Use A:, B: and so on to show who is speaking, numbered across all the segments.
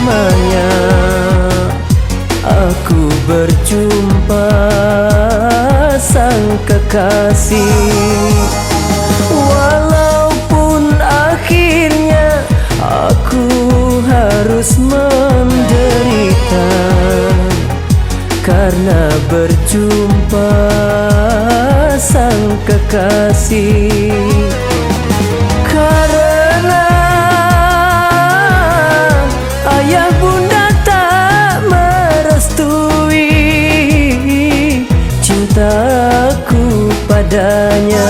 A: lamanya aku berjumpa sang kekasih. Walaupun akhirnya aku harus menderita karena berjumpa sang kekasih. Karena ayah bunda tak merestui cintaku padanya,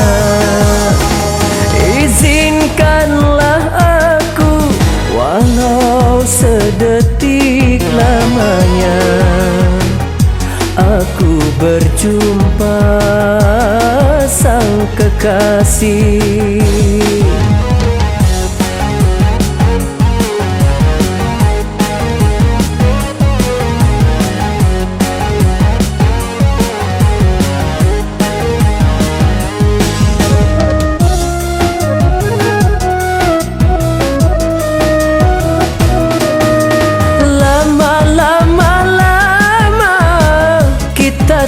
A: izinkanlah aku walau sedetik lamanya aku berjumpa sang kekasih.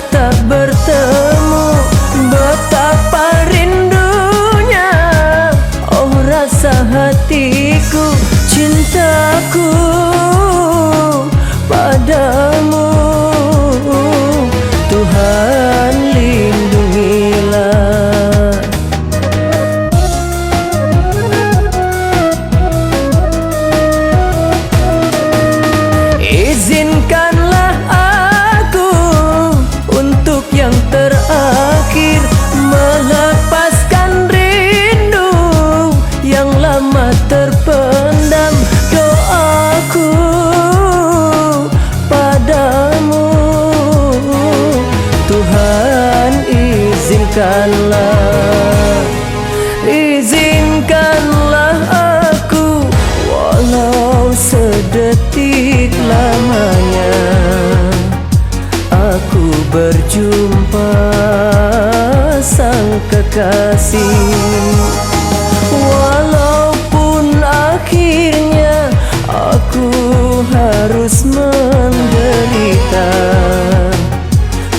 A: Tak bertemu, betapa rindunya, oh rasa hatiku, cintaku padamu. Tuhan lindungilah. Izinkanlah yang terakhir melepaskan rindu yang lama terpendam. Doaku padamu, Tuhan izinkanlah aku walau sedetik lamanya aku berjumpa sang kekasih. Walaupun akhirnya aku harus menderita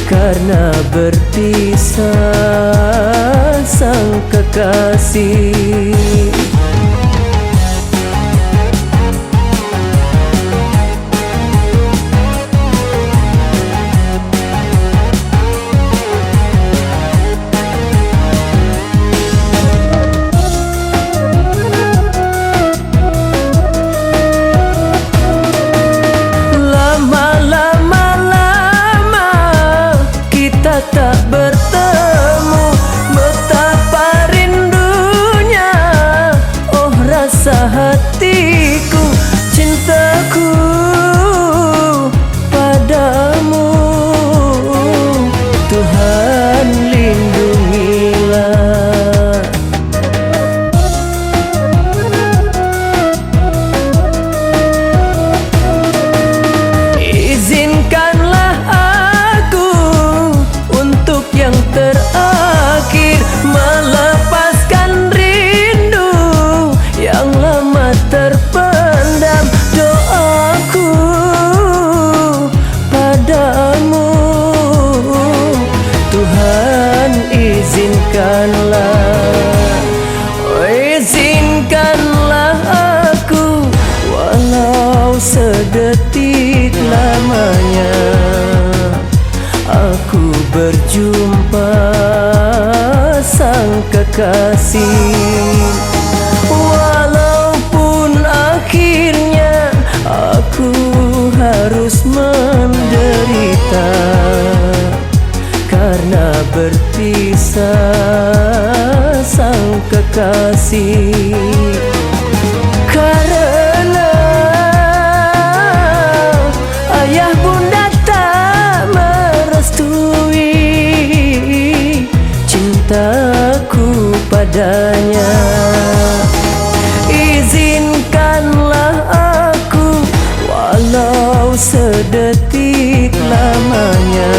A: karena berpisah sang kekasih. Tak bertemu, betapa rindunya, oh rasa hatiku, cintaku padamu. Tuhan lindungilah. Izinkanlah yang terakhir melepaskan rindu yang lama terpendam. Doaku padamu, Tuhan izinkanlah aku walau sedetik lamanya aku berjumpa sang kekasih. Walaupun akhirnya aku harus menderita karena berpisah sang kekasih. Karena ayah bunda tak merestui cintaku padanya, izinkanlah aku walau sedetik lamanya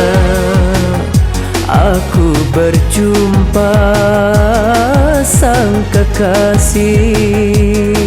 A: aku berjumpa sang kekasih.